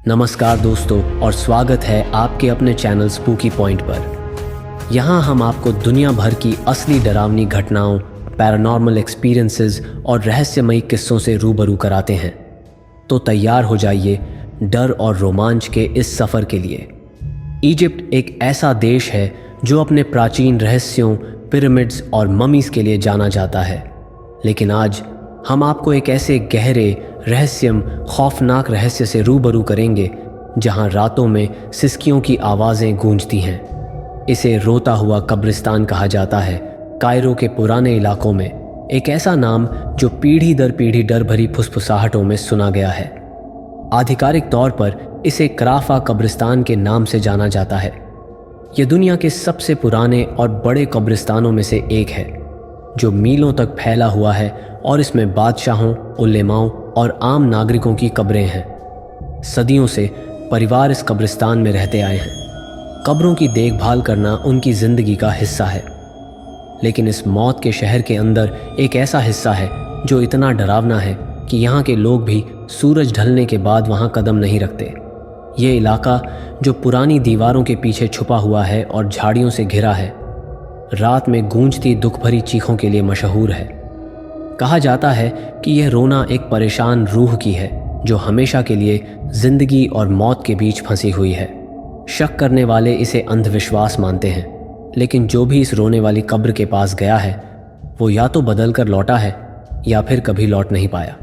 नमस्कार दोस्तों और स्वागत है आपके अपने चैनल स्पूकी पॉइंट पर। यहाँ हम आपको दुनिया भर की असली डरावनी घटनाओं, पैरानॉर्मल एक्सपीरियंसेस और रहस्यमयी किस्सों से रूबरू कराते हैं। तो तैयार हो जाइए डर और रोमांच के इस सफ़र के लिए। इजिप्ट एक ऐसा देश है जो अपने प्राचीन रहस्यों, पिरामिड्स और ममीज़ के लिए जाना जाता है। लेकिन आज हम आपको एक ऐसे गहरे, रहस्यम, खौफनाक रहस्य से रूबरू करेंगे जहां रातों में सिसकियों की आवाज़ें गूंजती हैं। इसे रोता हुआ कब्रिस्तान कहा जाता है। कायरो के पुराने इलाकों में एक ऐसा नाम जो पीढ़ी दर पीढ़ी डर भरी फुसफुसाहटों में सुना गया है। आधिकारिक तौर पर इसे क्राफा कब्रिस्तान के नाम से जाना जाता है। यह दुनिया के सबसे पुराने और बड़े कब्रिस्तानों में से एक है जो मीलों तक फैला हुआ है और इसमें बादशाहों, उलेमाओं और आम नागरिकों की कब्रें हैं। सदियों से परिवार इस कब्रिस्तान में रहते आए हैं। कब्रों की देखभाल करना उनकी ज़िंदगी का हिस्सा है। लेकिन इस मौत के शहर के अंदर एक ऐसा हिस्सा है जो इतना डरावना है कि यहाँ के लोग भी सूरज ढलने के बाद वहाँ कदम नहीं रखते। ये इलाका जो पुरानी दीवारों के पीछे छुपा हुआ है और झाड़ियों से घिरा है, रात में गूंजती दुख भरी चीखों के लिए मशहूर है। कहा जाता है कि यह रोना एक परेशान रूह की है जो हमेशा के लिए जिंदगी और मौत के बीच फंसी हुई है। शक करने वाले इसे अंधविश्वास मानते हैं, लेकिन जो भी इस रोने वाली कब्र के पास गया है वो या तो बदल कर लौटा है या फिर कभी लौट नहीं पाया।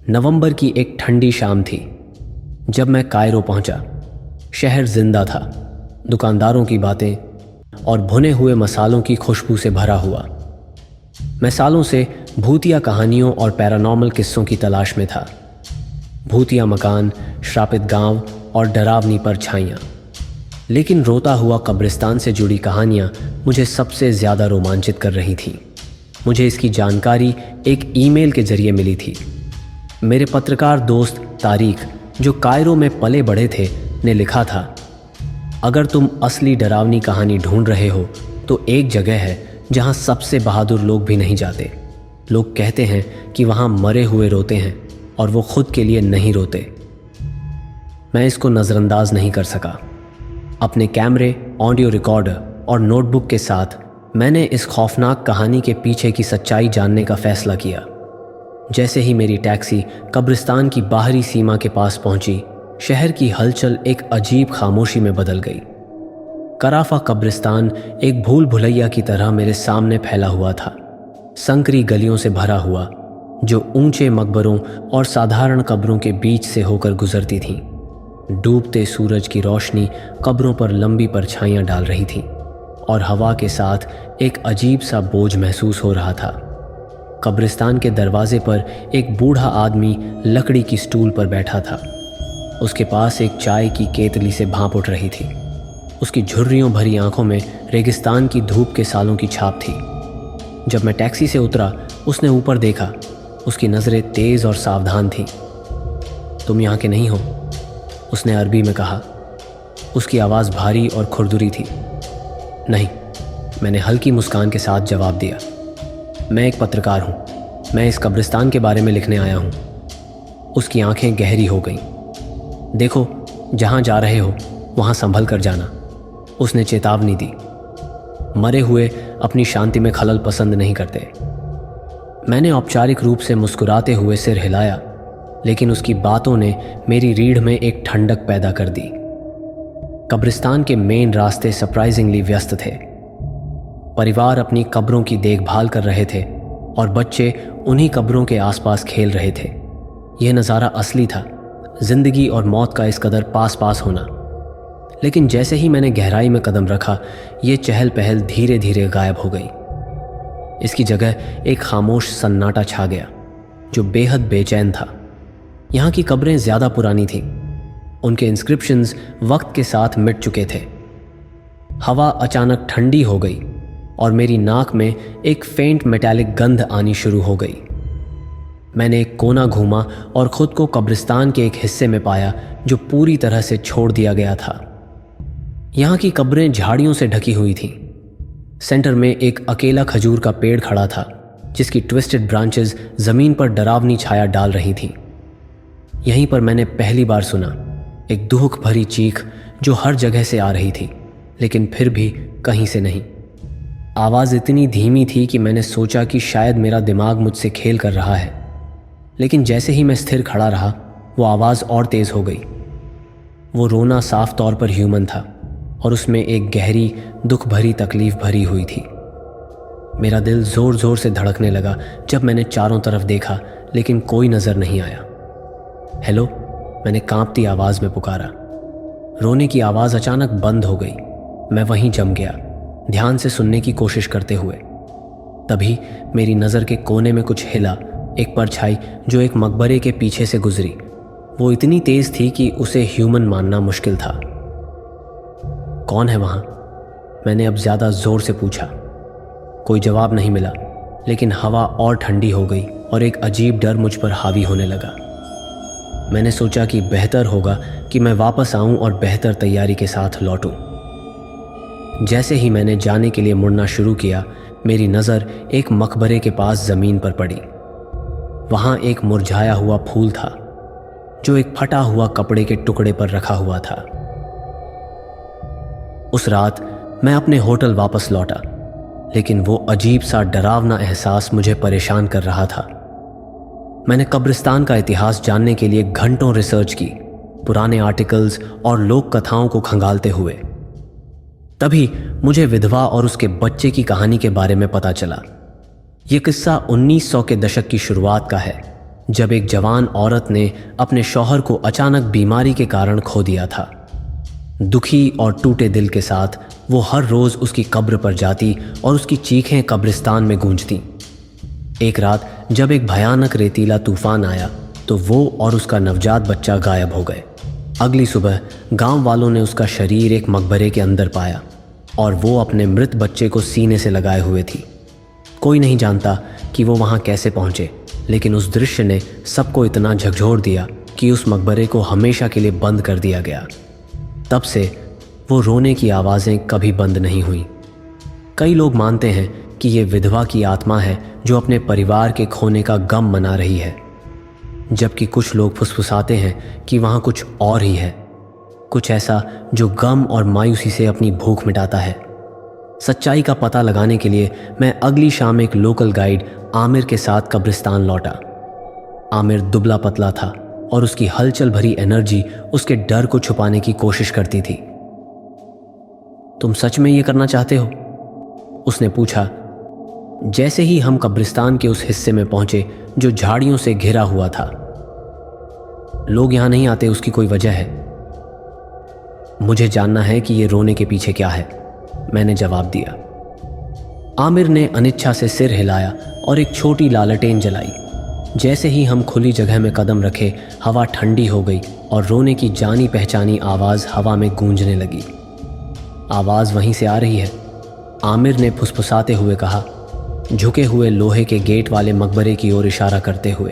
नवंबर की एक ठंडी शाम थी जब मैं कायरो पहुंचा। शहर जिंदा था, दुकानदारों की बातें और भुने हुए मसालों की खुशबू से भरा हुआ। मैं सालों से भूतिया कहानियों और पैरानॉर्मल किस्सों की तलाश में था। भूतिया मकान, श्रापित गांव और डरावनी परछाइयाँ। लेकिन रोता हुआ कब्रिस्तान से जुड़ी कहानियाँ मुझे सबसे ज़्यादा रोमांचित कर रही थीं। मुझे इसकी जानकारी एक ईमेल के ज़रिए मिली थी। मेरे पत्रकार दोस्त तारिक, जो कायरो में पले बढ़े थे, ने लिखा था, अगर तुम असली डरावनी कहानी ढूंढ रहे हो तो एक जगह है जहां सबसे बहादुर लोग भी नहीं जाते। लोग कहते हैं कि वहां मरे हुए रोते हैं और वो खुद के लिए नहीं रोते। मैं इसको नज़रअंदाज नहीं कर सका। अपने कैमरे, ऑडियो रिकॉर्डर और नोटबुक के साथ मैंने इस खौफनाक कहानी के पीछे की सच्चाई जानने का फैसला किया। जैसे ही मेरी टैक्सी कब्रिस्तान की बाहरी सीमा के पास पहुंची, शहर की हलचल एक अजीब खामोशी में बदल गई। कराफा कब्रिस्तान एक भूल भुलैया की तरह मेरे सामने फैला हुआ था, संकरी गलियों से भरा हुआ, जो ऊंचे मकबरों और साधारण कब्रों के बीच से होकर गुजरती थीं। डूबते सूरज की रोशनी कब्रों पर लंबी परछाइयां डाल रही थी और हवा के साथ एक अजीब सा बोझ महसूस हो रहा था। कब्रिस्तान के दरवाजे पर एक बूढ़ा आदमी लकड़ी की स्टूल पर बैठा था। उसके पास एक चाय की केतली से भाप उठ रही थी। उसकी झुर्रियों भरी आंखों में रेगिस्तान की धूप के सालों की छाप थी। जब मैं टैक्सी से उतरा, उसने ऊपर देखा। उसकी नज़रें तेज़ और सावधान थीं। तुम यहाँ के नहीं हो? उसने अरबी में कहा। उसकी आवाज़ भारी और खुरदुरी थी। नहीं, मैंने हल्की मुस्कान के साथ जवाब दिया। मैं एक पत्रकार हूँ। मैं इस कब्रिस्तान के बारे में लिखने आया हूँ। उसकी आंखें गहरी हो गईं। देखो, जहाँ जा रहे हो वहाँ संभल कर जाना, उसने चेतावनी दी। मरे हुए अपनी शांति में खलल पसंद नहीं करते। मैंने औपचारिक रूप से मुस्कुराते हुए सिर हिलाया, लेकिन उसकी बातों ने मेरी रीढ़ में एक ठंडक पैदा कर दी। कब्रिस्तान के मेन रास्ते सरप्राइजिंगली व्यस्त थे। परिवार अपनी कब्रों की देखभाल कर रहे थे और बच्चे उन्हीं कब्रों के आसपास खेल रहे थे। यह नज़ारा असली था, जिंदगी और मौत का इस कदर पास पास होना। लेकिन जैसे ही मैंने गहराई में कदम रखा, ये चहल पहल धीरे धीरे गायब हो गई। इसकी जगह एक खामोश सन्नाटा छा गया जो बेहद बेचैन था। यहाँ की कब्रें ज़्यादा पुरानी थीं। उनके इंस्क्रिप्शंस वक्त के साथ मिट चुके थे। हवा अचानक ठंडी हो गई और मेरी नाक में एक फेंट मेटालिक गंध आनी शुरू हो गई। मैंने एक कोना घूमा और खुद को कब्रिस्तान के एक हिस्से में पाया जो पूरी तरह से छोड़ दिया गया था। यहाँ की कब्रें झाड़ियों से ढकी हुई थीं। सेंटर में एक अकेला खजूर का पेड़ खड़ा था जिसकी ट्विस्टेड ब्रांचेस ज़मीन पर डरावनी छाया डाल रही थीं। यहीं पर मैंने पहली बार सुना एक दुख भरी चीख जो हर जगह से आ रही थी, लेकिन फिर भी कहीं से नहीं। आवाज़ इतनी धीमी थी कि मैंने सोचा कि शायद मेरा दिमाग मुझसे खेल कर रहा है, लेकिन जैसे ही मैं स्थिर खड़ा रहा, वो आवाज़ और तेज़ हो गई। वो रोना साफ तौर पर ह्यूमन था और उसमें एक गहरी दुख भरी तकलीफ भरी हुई थी। मेरा दिल ज़ोर ज़ोर से धड़कने लगा जब मैंने चारों तरफ देखा, लेकिन कोई नज़र नहीं आया। हेलो, मैंने कांपती आवाज़ में पुकारा। रोने की आवाज़ अचानक बंद हो गई। मैं वहीं जम गया, ध्यान से सुनने की कोशिश करते हुए। तभी मेरी नज़र के कोने में कुछ हिला, एक परछाई जो एक मकबरे के पीछे से गुजरी। वो इतनी तेज़ थी कि उसे ह्यूमन मानना मुश्किल था। कौन है वहाँ? मैंने अब ज़्यादा ज़ोर से पूछा। कोई जवाब नहीं मिला, लेकिन हवा और ठंडी हो गई और एक अजीब डर मुझ पर हावी होने लगा। मैंने सोचा कि बेहतर होगा कि मैं वापस आऊं और बेहतर तैयारी के साथ लौटूं। जैसे ही मैंने जाने के लिए मुड़ना शुरू किया, मेरी नज़र एक मकबरे के पास ज़मीन पर पड़ी। वहाँ एक मुरझाया हुआ फूल था जो एक फटा हुआ कपड़े के टुकड़े पर रखा हुआ था। उस रात मैं अपने होटल वापस लौटा, लेकिन वो अजीब सा डरावना एहसास मुझे परेशान कर रहा था। मैंने कब्रिस्तान का इतिहास जानने के लिए घंटों रिसर्च की, पुराने आर्टिकल्स और लोक कथाओं को खंगालते हुए। तभी मुझे विधवा और उसके बच्चे की कहानी के बारे में पता चला। ये किस्सा 1900 के दशक की शुरुआत का है, जब एक जवान औरत ने अपने शौहर को अचानक बीमारी के कारण खो दिया था। दुखी और टूटे दिल के साथ वो हर रोज़ उसकी कब्र पर जाती और उसकी चीखें कब्रिस्तान में गूंजती। एक रात जब एक भयानक रेतीला तूफान आया तो वो और उसका नवजात बच्चा गायब हो गए। अगली सुबह गांव वालों ने उसका शरीर एक मकबरे के अंदर पाया और वो अपने मृत बच्चे को सीने से लगाए हुए थी। कोई नहीं जानता कि वो वहाँ कैसे पहुँचे, लेकिन उस दृश्य ने सबको इतना झकझोर दिया कि उस मकबरे को हमेशा के लिए बंद कर दिया गया। तब से वो रोने की आवाज़ें कभी बंद नहीं हुई। कई लोग मानते हैं कि ये विधवा की आत्मा है जो अपने परिवार के खोने का गम मना रही है, जबकि कुछ लोग फुसफुसाते हैं कि वहाँ कुछ और ही है, कुछ ऐसा जो गम और मायूसी से अपनी भूख मिटाता है। सच्चाई का पता लगाने के लिए मैं अगली शाम एक लोकल गाइड आमिर के साथ कब्रिस्तान लौटा। आमिर दुबला पतला था और उसकी हलचल भरी एनर्जी उसके डर को छुपाने की कोशिश करती थी। तुम सच में ये करना चाहते हो? उसने पूछा। जैसे ही हम कब्रिस्तान के उस हिस्से में पहुंचे जो झाड़ियों से घिरा हुआ था। लोग यहां नहीं आते, उसकी कोई वजह है? मुझे जानना है कि ये रोने के पीछे क्या है, मैंने जवाब दिया। आमिर ने अनिच्छा से सिर हिलाया और एक छोटी लालटेन जलाई। जैसे ही हम खुली जगह में कदम रखे, हवा ठंडी हो गई और रोने की जानी पहचानी आवाज़ हवा में गूंजने लगी। आवाज़ वहीं से आ रही है, आमिर ने फुसफुसाते हुए कहा, झुके हुए लोहे के गेट वाले मकबरे की ओर इशारा करते हुए।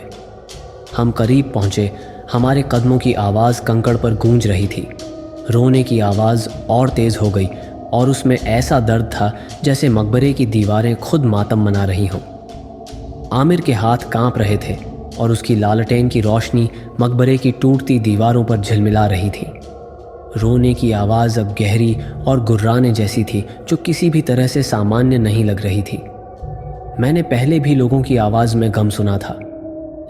हम करीब पहुंचे। हमारे कदमों की आवाज़ कंकड़ पर गूंज रही थी। रोने की आवाज़ और तेज़ हो गई और उसमें ऐसा दर्द था जैसे मकबरे की दीवारें खुद मातम मना रही हों। आमिर के हाथ कांप रहे थे और उसकी लालटेन की रोशनी मकबरे की टूटती दीवारों पर झिलमिला रही थी। रोने की आवाज़ अब गहरी और गुर्राने जैसी थी, जो किसी भी तरह से सामान्य नहीं लग रही थी। मैंने पहले भी लोगों की आवाज़ में गम सुना था,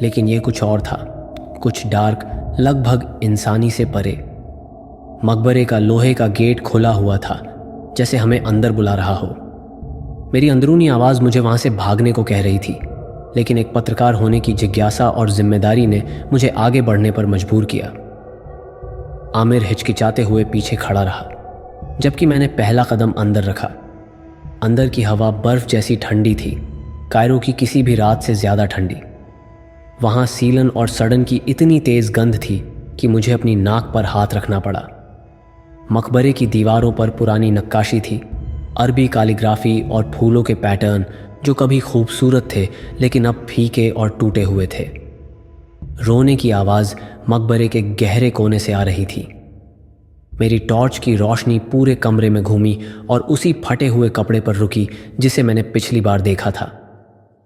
लेकिन ये कुछ और था, कुछ डार्क, लगभग इंसानी से परे। मकबरे का लोहे का गेट खुला हुआ था, जैसे हमें अंदर बुला रहा हो। मेरी अंदरूनी आवाज़ मुझे वहाँ से भागने को कह रही थी, लेकिन एक पत्रकार होने की जिज्ञासा और जिम्मेदारी ने मुझे आगे बढ़ने पर मजबूर किया। आमिर हिचकिचाते हुए पीछे खड़ा रहा, जबकि मैंने पहला कदम अंदर रखा। अंदर की हवा बर्फ़ जैसी ठंडी थी, कायरो की किसी भी रात से ज़्यादा ठंडी। वहाँ सीलन और सड़न की इतनी तेज़ गंध थी कि मुझे अपनी नाक पर हाथ रखना पड़ा। मकबरे की दीवारों पर पुरानी नक्काशी थी, अरबी कैलीग्राफी और फूलों के पैटर्न जो कभी खूबसूरत थे लेकिन अब फीके और टूटे हुए थे। रोने की आवाज़ मकबरे के गहरे कोने से आ रही थी। मेरी टॉर्च की रोशनी पूरे कमरे में घूमी और उसी फटे हुए कपड़े पर रुकी जिसे मैंने पिछली बार देखा था।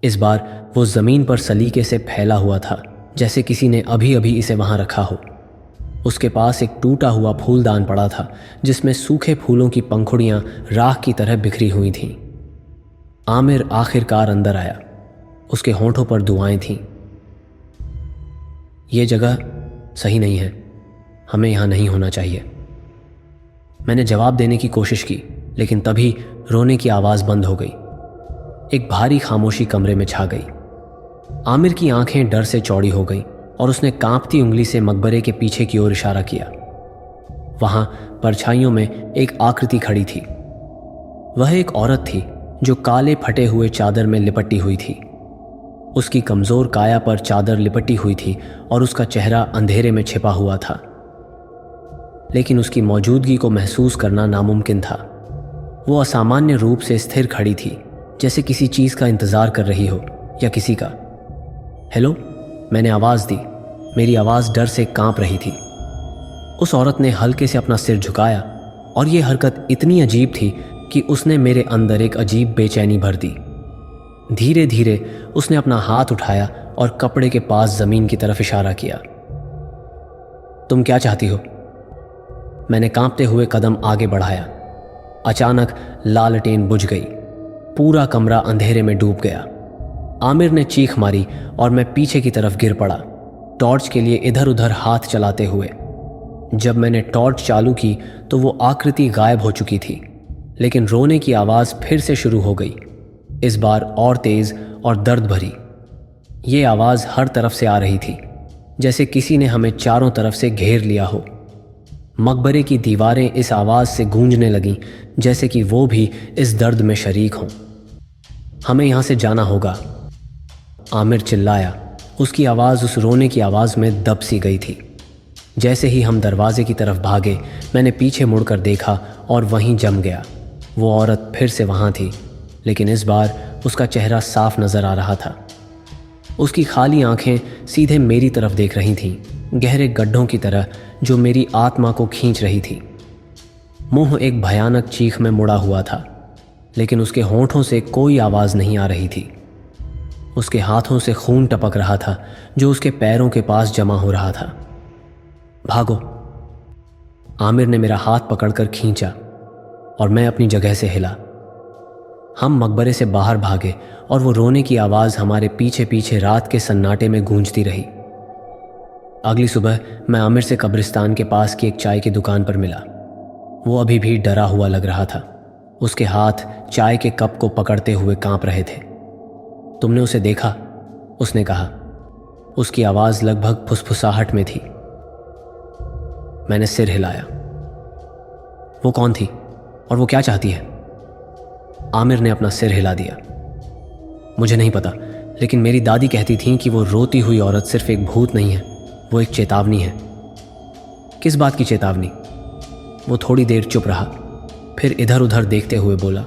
इस बार वो ज़मीन पर सलीके से फैला हुआ था, जैसे किसी ने अभी अभी इसे वहाँ रखा हो। उसके पास एक टूटा हुआ फूलदान पड़ा था जिसमें सूखे फूलों की पंखुड़ियां राख की तरह बिखरी हुई थीं। आमिर आखिरकार अंदर आया। उसके होंठों पर दुआएं थीं। यह जगह सही नहीं है, हमें यहां नहीं होना चाहिए। मैंने जवाब देने की कोशिश की, लेकिन तभी रोने की आवाज़ बंद हो गई। एक भारी खामोशी कमरे में छा गई। आमिर की आंखें डर से चौड़ी हो गईं और उसने कांपती उंगली से मकबरे के पीछे की ओर इशारा किया। वहां परछाइयों में एक आकृति खड़ी थी। वह एक औरत थी जो काले फटे हुए चादर में लिपटी हुई थी। उसकी कमजोर काया पर चादर लिपटी हुई थी और उसका चेहरा अंधेरे में छिपा हुआ था, लेकिन उसकी मौजूदगी को महसूस करना नामुमकिन था। वो असामान्य रूप से स्थिर खड़ी थी, जैसे किसी चीज का इंतजार कर रही हो या किसी का। हेलो, मैंने आवाज दी। मेरी आवाज डर से कांप रही थी। उस औरत ने हल्के से अपना सिर झुकाया और यह हरकत इतनी अजीब थी कि उसने मेरे अंदर एक अजीब बेचैनी भर दी। धीरे धीरे उसने अपना हाथ उठाया और कपड़े के पास जमीन की तरफ इशारा किया। तुम क्या चाहती हो? मैंने कांपते हुए कदम आगे बढ़ाया। अचानक लालटेन बुझ गई। पूरा कमरा अंधेरे में डूब गया। आमिर ने चीख मारी और मैं पीछे की तरफ गिर पड़ा, टॉर्च के लिए इधर उधर हाथ चलाते हुए। जब मैंने टॉर्च चालू की तो वो आकृति गायब हो चुकी थी, लेकिन रोने की आवाज़ फिर से शुरू हो गई, इस बार और तेज और दर्द भरी। ये आवाज़ हर तरफ से आ रही थी, जैसे किसी ने हमें चारों तरफ से घेर लिया हो। मकबरे की दीवारें इस आवाज़ से गूंजने लगीं, जैसे कि वो भी इस दर्द में शरीक हों। हमें यहाँ से जाना होगा, आमिर चिल्लाया। उसकी आवाज़ उस रोने की आवाज़ में दब सी गई थी। जैसे ही हम दरवाजे की तरफ भागे, मैंने पीछे मुड़कर देखा और वहीं जम गया। वो औरत फिर से वहाँ थी, लेकिन इस बार उसका चेहरा साफ नज़र आ रहा था। उसकी खाली आंखें सीधे मेरी तरफ देख रही थीं, गहरे गड्ढों की तरह जो मेरी आत्मा को खींच रही थी। मुंह एक भयानक चीख में मुड़ा हुआ था, लेकिन उसके होंठों से कोई आवाज़ नहीं आ रही थी। उसके हाथों से खून टपक रहा था जो उसके पैरों के पास जमा हो रहा था। भागो, आमिर ने मेरा हाथ पकड़कर खींचा और मैं अपनी जगह से हिला। हम मकबरे से बाहर भागे और वो रोने की आवाज़ हमारे पीछे पीछे रात के सन्नाटे में गूंजती रही। अगली सुबह मैं आमिर से कब्रिस्तान के पास की एक चाय की दुकान पर मिला। वो अभी भी डरा हुआ लग रहा था। उसके हाथ चाय के कप को पकड़ते हुए कांप रहे थे। तुमने उसे देखा? उसने कहा। उसकी आवाज़ लगभग फुसफुसाहट में थी। मैंने सिर हिलाया। वो कौन थी और वो क्या चाहती है? आमिर ने अपना सिर हिला दिया। मुझे नहीं पता, लेकिन मेरी दादी कहती थी कि वो रोती हुई औरत सिर्फ एक भूत नहीं है, वो एक चेतावनी है। किस बात की चेतावनी? वो थोड़ी देर चुप रहा, फिर इधर उधर देखते हुए बोला,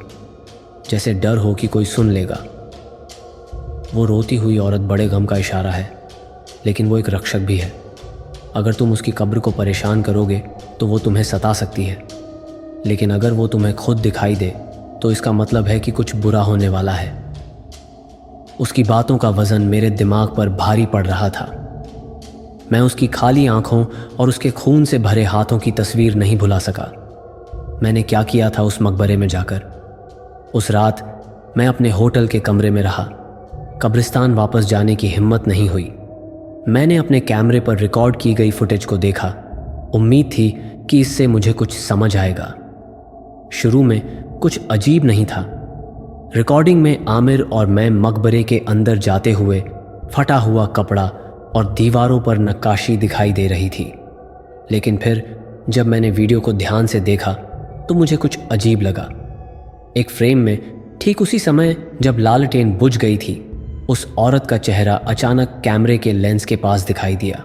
जैसे डर हो कि कोई सुन लेगा। वो रोती हुई औरत बड़े गम का इशारा है, लेकिन वो एक रक्षक भी है। अगर तुम उसकी कब्र को परेशान करोगे तो वो तुम्हें सता सकती है, लेकिन अगर वो तुम्हें खुद दिखाई दे तो इसका मतलब है कि कुछ बुरा होने वाला है। उसकी बातों का वजन मेरे दिमाग पर भारी पड़ रहा था। मैं उसकी खाली आंखों और उसके खून से भरे हाथों की तस्वीर नहीं भुला सका। मैंने क्या किया था उस मकबरे में जाकर। उस रात मैं अपने होटल के कमरे में रहा। कब्रिस्तान वापस जाने की हिम्मत नहीं हुई। मैंने अपने कैमरे पर रिकॉर्ड की गई फुटेज को देखा। उम्मीद थी कि इससे मुझे कुछ समझ आएगा। शुरू में कुछ अजीब नहीं था। रिकॉर्डिंग में आमिर और मैं मकबरे के अंदर जाते हुए फटा हुआ कपड़ा और दीवारों पर नक्काशी दिखाई दे रही थी। लेकिन फिर जब मैंने वीडियो को ध्यान से देखा तो मुझे कुछ अजीब लगा। एक फ्रेम में ठीक उसी समय जब लालटेन बुझ गई थी, उस औरत का चेहरा अचानक कैमरे के लेंस के पास दिखाई दिया।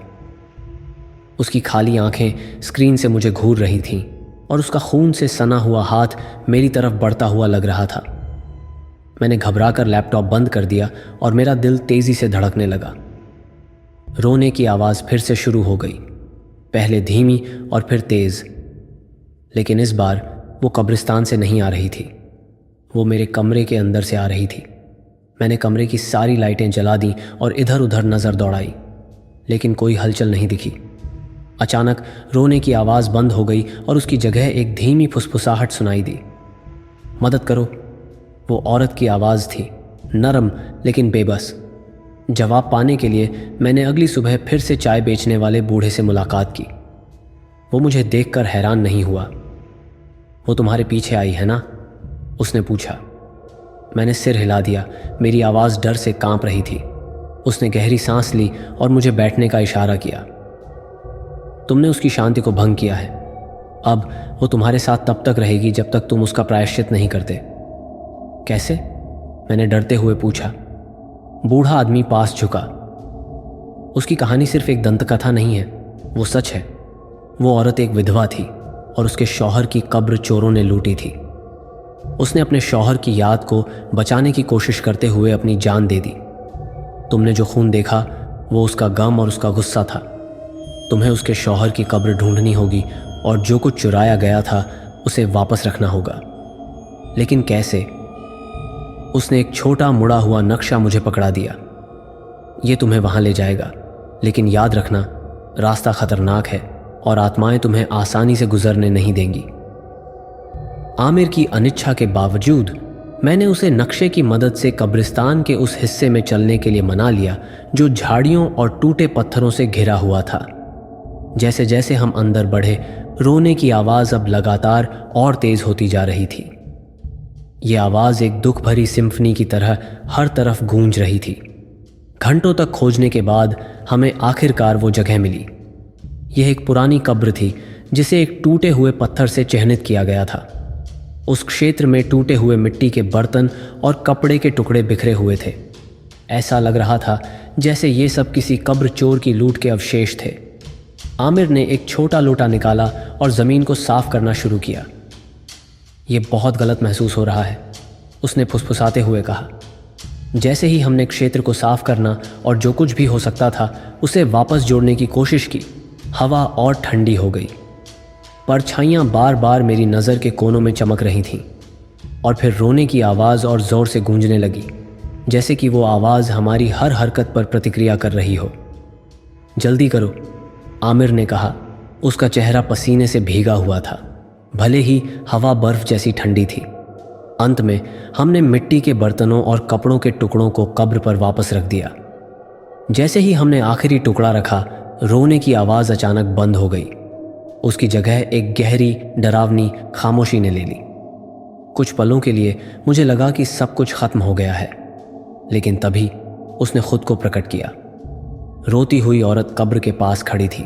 उसकी खाली आंखें स्क्रीन से मुझे घूर रही थीं और उसका खून से सना हुआ हाथ मेरी तरफ बढ़ता हुआ लग रहा था। मैंने घबराकर लैपटॉप बंद कर दिया और मेरा दिल तेजी से धड़कने लगा। रोने की आवाज़ फिर से शुरू हो गई, पहले धीमी और फिर तेज, लेकिन इस बार वो कब्रिस्तान से नहीं आ रही थी। वो मेरे कमरे के अंदर से आ रही थी। मैंने कमरे की सारी लाइटें जला दी और इधर उधर नज़र दौड़ाई, लेकिन कोई हलचल नहीं दिखी। अचानक रोने की आवाज़ बंद हो गई और उसकी जगह एक धीमी फुसफुसाहट सुनाई दी। मदद करो, वो औरत की आवाज़ थी, नरम लेकिन बेबस। जवाब पाने के लिए मैंने अगली सुबह फिर से चाय बेचने वाले बूढ़े से मुलाकात की। वो मुझे देखकर हैरान नहीं हुआ। वो तुम्हारे पीछे आई है ना? उसने पूछा। मैंने सिर हिला दिया। मेरी आवाज़ डर से कांप रही थी। उसने गहरी सांस ली और मुझे बैठने का इशारा किया। तुमने उसकी शांति को भंग किया है। अब वो तुम्हारे साथ तब तक रहेगी जब तक तुम उसका प्रायश्चित नहीं करते। कैसे? मैंने डरते हुए पूछा। बूढ़ा आदमी पास झुका। उसकी कहानी सिर्फ एक दंतकथा नहीं है, वो सच है। वो औरत एक विधवा थी और उसके शौहर की कब्र चोरों ने लूटी थी। उसने अपने शौहर की याद को बचाने की कोशिश करते हुए अपनी जान दे दी। तुमने जो खून देखा वो उसका गम और उसका गुस्सा था। तुम्हें उसके शौहर की कब्र ढूंढनी होगी और जो कुछ चुराया गया था उसे वापस रखना होगा। लेकिन कैसे? उसने एक छोटा मुड़ा हुआ नक्शा मुझे पकड़ा दिया। ये तुम्हें वहां ले जाएगा, लेकिन याद रखना, रास्ता खतरनाक है और आत्माएं तुम्हें आसानी से गुजरने नहीं देंगी। आमिर की अनिच्छा के बावजूद मैंने उसे नक्शे की मदद से कब्रिस्तान के उस हिस्से में चलने के लिए मना लिया जो झाड़ियों और टूटे पत्थरों से घिरा हुआ था। जैसे जैसे हम अंदर बढ़े, रोने की आवाज़ अब लगातार और तेज होती जा रही थी। ये आवाज़ एक दुख भरी सिम्फनी की तरह हर तरफ गूंज रही थी। घंटों तक खोजने के बाद हमें आखिरकार वो जगह मिली। यह एक पुरानी कब्र थी जिसे एक टूटे हुए पत्थर से चिह्नित किया गया था। उस क्षेत्र में टूटे हुए मिट्टी के बर्तन और कपड़े के टुकड़े बिखरे हुए थे। ऐसा लग रहा था जैसे ये सब किसी कब्र चोर की लूट के अवशेष थे। आमिर ने एक छोटा लोटा निकाला और ज़मीन को साफ करना शुरू किया। ये बहुत गलत महसूस हो रहा है, उसने फुसफुसाते हुए कहा। जैसे ही हमने क्षेत्र को साफ करना और जो कुछ भी हो सकता था उसे वापस जोड़ने की कोशिश की, हवा और ठंडी हो गई। परछाइयाँ बार बार मेरी नज़र के कोनों में चमक रही थीं और फिर रोने की आवाज़ और ज़ोर से गूंजने लगी, जैसे कि वो आवाज़ हमारी हर हरकत पर प्रतिक्रिया कर रही हो। जल्दी करो, आमिर ने कहा। उसका चेहरा पसीने से भीगा हुआ था, भले ही हवा बर्फ जैसी ठंडी थी। अंत में हमने मिट्टी के बर्तनों और कपड़ों के टुकड़ों को कब्र पर वापस रख दिया। जैसे ही हमने आखिरी टुकड़ा रखा, रोने की आवाज़ अचानक बंद हो गई। उसकी जगह एक गहरी डरावनी खामोशी ने ले ली। कुछ पलों के लिए मुझे लगा कि सब कुछ खत्म हो गया है, लेकिन तभी उसने खुद को प्रकट किया। रोती हुई औरत कब्र के पास खड़ी थी,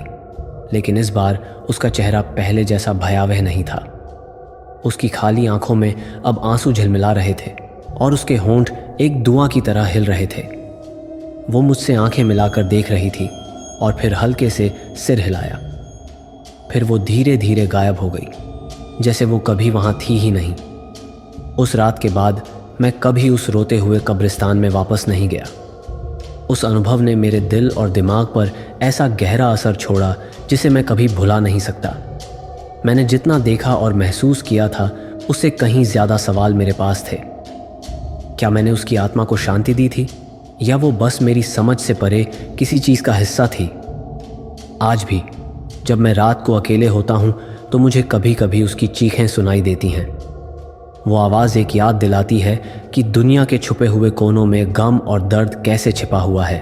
लेकिन इस बार उसका चेहरा पहले जैसा भयावह नहीं था। उसकी खाली आंखों में अब आंसू झिलमिला रहे थे और उसके होंठ एक दुआ की तरह हिल रहे थे। वो मुझसे आंखें मिलाकर देख रही थी और फिर हल्के से सिर हिलाया। फिर वो धीरे धीरे गायब हो गई, जैसे वो कभी वहाँ थी ही नहीं। उस रात के बाद मैं कभी उस रोते हुए कब्रिस्तान में वापस नहीं गया। उस अनुभव ने मेरे दिल और दिमाग पर ऐसा गहरा असर छोड़ा जिसे मैं कभी भुला नहीं सकता। मैंने जितना देखा और महसूस किया था उससे कहीं ज़्यादा सवाल मेरे पास थे। क्या मैंने उसकी आत्मा को शांति दी थी, या वो बस मेरी समझ से परे किसी चीज़ का हिस्सा थी? आज भी जब मैं रात को अकेले होता हूँ तो मुझे कभी कभी उसकी चीखें सुनाई देती हैं। वो आवाज़ एक याद दिलाती है कि दुनिया के छुपे हुए कोनों में गम और दर्द कैसे छिपा हुआ है।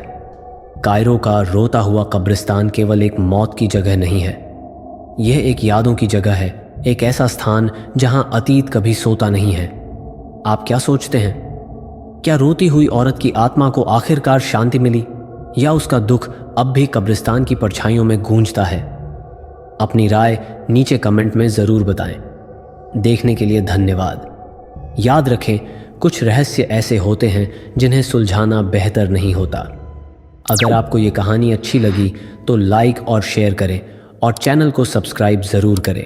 कायरो का रोता हुआ कब्रिस्तान केवल एक मौत की जगह नहीं है, यह एक यादों की जगह है, एक ऐसा स्थान जहां अतीत कभी सोता नहीं है। आप क्या सोचते हैं? क्या रोती हुई औरत की आत्मा को आखिरकार शांति मिली, या उसका दुख अब भी कब्रिस्तान की परछाइयों में गूंजता है? अपनी राय नीचे कमेंट में ज़रूर बताएं। देखने के लिए धन्यवाद। याद रखें, कुछ रहस्य ऐसे होते हैं जिन्हें सुलझाना बेहतर नहीं होता। अगर आपको ये कहानी अच्छी लगी तो लाइक और शेयर करें और चैनल को सब्सक्राइब ज़रूर करें।